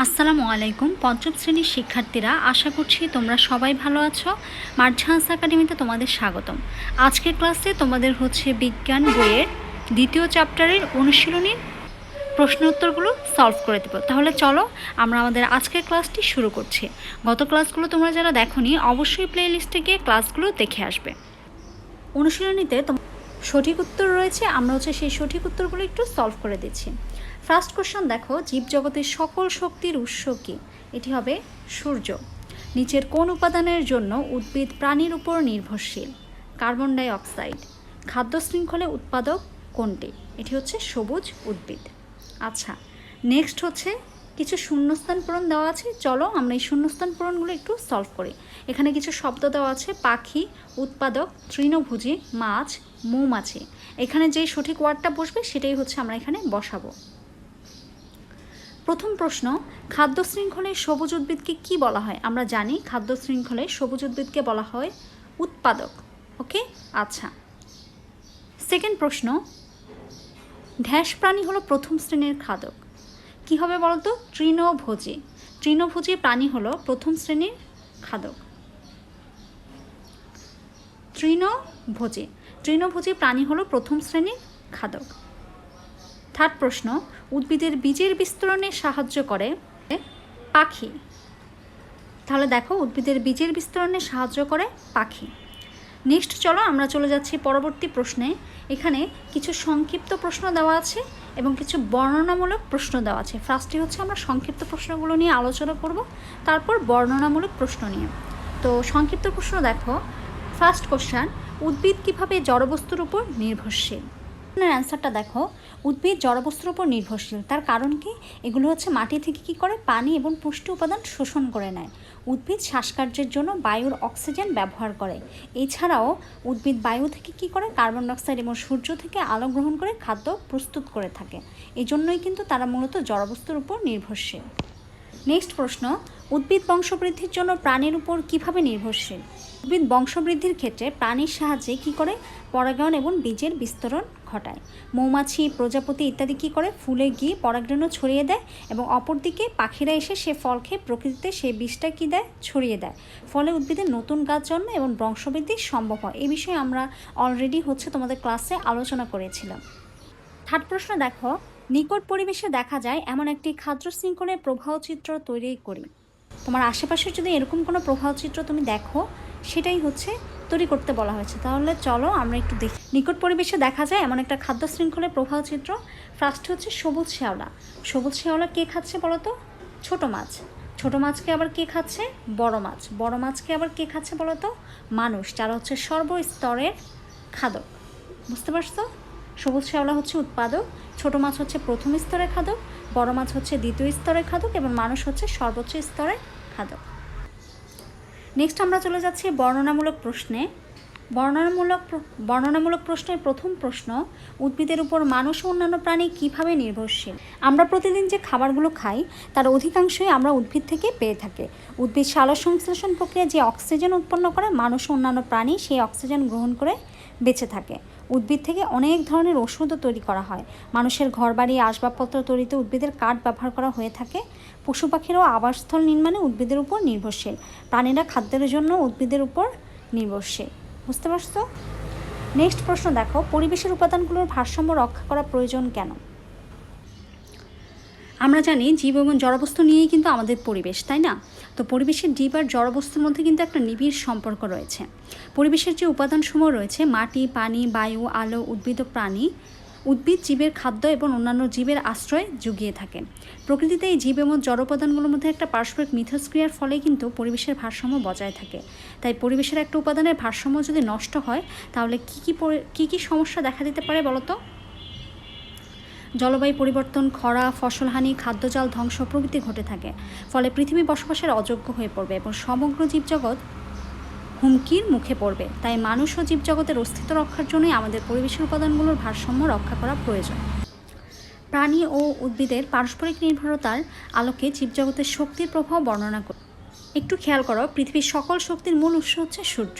আসসালামু আলাইকুম পঞ্চম শ্রেণীর শিক্ষার্থীরা, আশা করছি তোমরা সবাই ভালো আছো। মার্ঝান্স একাডেমিতে তোমাদের স্বাগতম। আজকের ক্লাসে তোমাদের হচ্ছে বিজ্ঞান বইয়ের দ্বিতীয় চ্যাপ্টারের অনুশীলনীর প্রশ্ন উত্তরগুলো সলভ করে দেবো। তাহলে চলো আমরা আমাদের আজকের ক্লাসটি শুরু করছি। গত ক্লাসগুলো তোমরা যারা দেখোনি অবশ্যই প্লে লিস্টে গিয়ে ক্লাসগুলো দেখে আসবে। অনুশীলনীতে সঠিক উত্তর রয়েছে, আমরা হচ্ছে সেই সঠিক উত্তরগুলো একটু সলভ করে দিচ্ছি। ফার্স্ট কোশ্চেন দেখো, জীবজগতের সকল শক্তির উৎস কী? এটি হবে সূর্য। নিচের কোন উপাদানের জন্য উদ্ভিদ প্রাণীর উপর নির্ভরশীল? Carbon die oxide. খাদ্য শৃঙ্খলে উৎপাদক কোনটি? এটি হচ্ছে সবুজ উদ্ভিদ। আচ্ছা, নেক্সট হচ্ছে কিছু শূন্যস্থান পূরণ দেওয়া আছে। চলো আমরা এই শূন্যস্থান পূরণগুলো একটু সলভ করি। এখানে কিছু শব্দ দেওয়া আছে: পাখি, উৎপাদক, তৃণভোজী, মাছ, মৌমাছি। এখানে যে সঠিক ওয়ার্ডটা বসবে সেটাই হচ্ছে আমরা এখানে বসাবো। প্রথম প্রশ্ন, খাদ্য শৃঙ্খলে সবুজ উদ্ভিদকে কি বলা হয়? আমরা জানি খাদ্য শৃঙ্খলে সবুজ উদ্ভিদকে বলা হয় উৎপাদক। ওকে, আচ্ছা। সেকেন্ড প্রশ্ন, ড্যাশ প্রাণী হলো প্রথম শ্রেণীর খাদক? কি হবে বলতো? তৃণভোজী। তৃণভোজী প্রাণী হলো প্রথম শ্রেণীর খাদক। তৃণভোজী প্রাণী হলো প্রথম শ্রেণীর খাদক। থার্ড প্রশ্ন, উদ্ভিদের বীজের বিস্তরণে সাহায্য করে পাখি। তাহলে দেখো, উদ্ভিদের বীজের বিস্তরণে সাহায্য করে পাখি। নেক্সট চলো আমরা চলে যাচ্ছি পরবর্তী প্রশ্নে। এখানে কিছু সংক্ষিপ্ত প্রশ্ন দেওয়া আছে এবং কিছু বর্ণনামূলক প্রশ্ন দেওয়া আছে। ফার্স্টে হচ্ছে আমরা সংক্ষিপ্ত প্রশ্নগুলো নিয়ে আলোচনা করব, তারপর বর্ণনামূলক প্রশ্ন নিয়ে। তো সংক্ষিপ্ত প্রশ্ন দেখো। ফার্স্ট কোশ্চেন, উদ্ভিদ কীভাবে জড়বস্তুর উপর নির্ভরশীল? অ্যান্সারটা দেখো, উদ্ভিদ জড়বস্তুর উপর নির্ভরশীল। তার কারণ কি? এগুলো হচ্ছে মাটি থেকে কি করে পানি এবং পুষ্টি উপাদান শোষণ করে নেয়। উদ্ভিদ শ্বাসকার্যের জন্য বায়ুর অক্সিজেন ব্যবহার করে। এছাড়াও উদ্ভিদ বায়ু থেকে কি করে কার্বন ডাইঅক্সাইড এবং সূর্য থেকে আলো গ্রহণ করে খাদ্য প্রস্তুত করে থাকে। এই জন্যই কিন্তু তারা মূলত জড়বস্তুর উপর নির্ভরশীল। নেক্সট প্রশ্ন, উদ্ভিদ বংশবৃদ্ধির জন্য প্রাণীর উপর কিভাবে নির্ভরশীল? উদ্ভিদ বংশবৃদ্ধির ক্ষেত্রে প্রাণীর সাহায্যে কি করে পরাগায়ন এবং বীজের বিস্তরণ ঘটায়। মৌমাছি, প্রজাপতি ইত্যাদি কি করে ফুলে গিয়ে পরাগরেণু ছড়িয়ে দেয় এবং অপরদিকে পাখিরা এসে সে ফল খেয়ে প্রকৃতিতে সেই বীজটা কি দেয়? ছড়িয়ে দেয়। ফলে উদ্ভিদের নতুন গাছ জন্ম এবং বংশবৃদ্ধি সম্ভব হয়। এই বিষয়ে আমরা অলরেডি হচ্ছে তোমাদের ক্লাসে আলোচনা করেছিলাম। থার্ড প্রশ্ন দেখো, নিকট পরিবেশে দেখা যায় এমন একটি খাদ্য শৃঙ্খলের প্রবাহচিত্র তৈরি করি। তোমার আশেপাশে যদি এরকম কোনো প্রবাহচিত্র তুমি দেখো, সেটাই হচ্ছে তৈরি করতে বলা হয়েছে। তাহলে চলো আমরা একটু দেখি। নিকট পরিবেশে দেখা যায় এমন একটা খাদ্য শৃঙ্খলের প্রবাহচিত্র। ফার্স্ট হচ্ছে সবুজ শ্যাওলা। সবুজ শ্যাওলা কে খাচ্ছে বলো তো? ছোট মাছ। ছোট মাছকে আবার কে খাচ্ছে? বড় মাছ। বড় মাছকে আবার কে খাচ্ছে বলো তো? মানুষ, যারা হচ্ছে সর্বস্তরের খাদক। বুঝতে পারছো? সবুজ শ্যাওলা হচ্ছে উৎপাদক, ছোট মাছ হচ্ছে প্রথম স্তরের খাদক, বড় মাছ হচ্ছে দ্বিতীয় স্তরের খাদক এবং মানুষ হচ্ছে সর্বোচ্চ স্তরের খাদক। নেক্সট আমরা চলে যাচ্ছি বর্ণনামূলক প্রশ্নে। বর্ণনামূলক প্রশ্নের প্রথম প্রশ্ন, উদ্ভিদের উপর মানুষ ও অন্যান্য প্রাণী কীভাবে নির্ভরশীল? আমরা প্রতিদিন যে খাবারগুলো খাই তার অধিকাংশই আমরা উদ্ভিদ থেকে পেয়ে থাকি। উদ্ভিদ সালোকসংশ্লেষণ প্রক্রিয়ায় যে অক্সিজেন উৎপন্ন করে, মানুষ ও অন্যান্য প্রাণী সেই অক্সিজেন গ্রহণ করে বেঁচে থাকে। উদ্ভিদ থেকে অনেক ধরনের ওষুধও তৈরি করা হয়। মানুষের ঘরবাড়ি, আসবাবপত্র তৈরিতে উদ্ভিদের কাঠ ব্যবহার করা হয়ে থাকে। পশু পাখিরাও আবাসস্থল নির্মাণে উদ্ভিদের উপর নির্ভরশীল। প্রাণীরা খাদ্যের জন্য উদ্ভিদের উপর নির্ভরশীল। বুঝতে পারছো? নেক্সট প্রশ্ন দেখো, পরিবেশের উপাদানগুলোর ভারসাম্য রক্ষা করা প্রয়োজন কেন? আমরা জানি জীব এবং জড়বস্তু নিয়েই কিন্তু আমাদের পরিবেশ, তাই না? তো পরিবেশের জীব আর জড়বস্তুর মধ্যে কিন্তু একটা নিবিড় সম্পর্ক রয়েছে। পরিবেশের যে উপাদানসমূহ রয়েছে, মাটি, পানি, বায়ু, আলো, উদ্ভিদ ও প্রাণী, উদ্ভিদ জীবের খাদ্য এবং অন্যান্য জীবের আশ্রয় জুগিয়ে থাকে। প্রকৃতিতে এই জীব এবং জড় উপাদানগুলোর মধ্যে একটা পারস্পরিক মিথস্ক্রিয়ার ফলে কিন্তু পরিবেশের ভারসাম্য বজায় থাকে। তাই পরিবেশের একটা উপাদানের ভারসাম্য যদি নষ্ট হয়, তাহলে কী কী সমস্যা দেখা দিতে পারে বলো তো? জলবায়ু পরিবর্তন, খরা, ফসলহানি, খাদ্যজাল ধ্বংস প্রভৃতি ঘটে থাকে। ফলে পৃথিবী বসবাসের অযোগ্য হয়ে পড়বে এবং সমগ্র জীবজগৎ হুমকির মুখে পড়বে। তাই মানুষ ও জীবজগতের অস্তিত্ব রক্ষার জন্যই আমাদের পরিবেশের উপাদানগুলোর ভারসাম্য রক্ষা করা প্রয়োজন। প্রাণী ও উদ্ভিদের পারস্পরিক নির্ভরতার আলোকে জীবজগতের শক্তির প্রভাব বর্ণনা করি। একটু খেয়াল করো, পৃথিবীর সকল শক্তির মূল উৎস হচ্ছে সূর্য,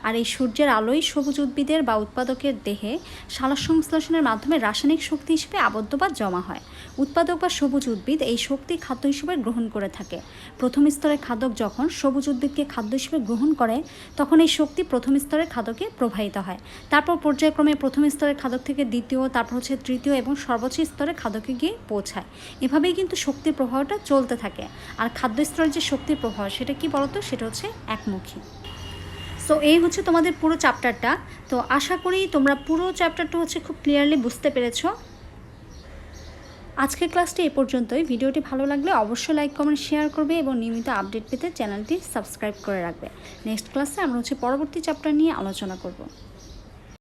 আর এই সূর্যের আলোই সবুজ উদ্ভিদের বা উৎপাদকের দেহে সালোকসংশ্লেষণের মাধ্যমে রাসায়নিক শক্তি হিসেবে আবদ্ধ বা জমা হয়। উৎপাদক বা সবুজ উদ্ভিদ এই শক্তি খাদ্য হিসেবে গ্রহণ করে থাকে। প্রথম স্তরের খাদক যখন সবুজ উদ্ভিদকে খাদ্য হিসেবে গ্রহণ করে, তখন এই শক্তি প্রথম স্তরের খাদকে প্রবাহিত হয়। তারপর পর্যায়ক্রমে প্রথম স্তরের খাদক থেকে দ্বিতীয়, তারপর হচ্ছে তৃতীয় এবং সর্বোচ্চ স্তরের খাদকে গিয়ে পৌঁছায়। এভাবেই কিন্তু শক্তির প্রবাহটা চলতে থাকে। আর খাদ্য স্তরের যে শক্তির প্রবাহ সেটা কি বলতো, সেটা হচ্ছে একমুখী। সো এই হচ্ছে তোমাদের পুরো চ্যাপ্টারটা। তো আশা করি তোমরা পুরো চ্যাপ্টারটা হচ্ছে খুব ক্লিয়ারলি বুঝতে পেরেছো। আজকের ক্লাসটি এ পর্যন্তই। ভিডিওটি ভালো লাগলে অবশ্যই লাইক, কমেন্ট, শেয়ার করবে এবং নিয়মিত আপডেট পেতে চ্যানেলটি সাবস্ক্রাইব করে রাখবে। নেক্সট ক্লাসে আমরা হচ্ছে পরবর্তী চ্যাপ্টার নিয়ে আলোচনা করব।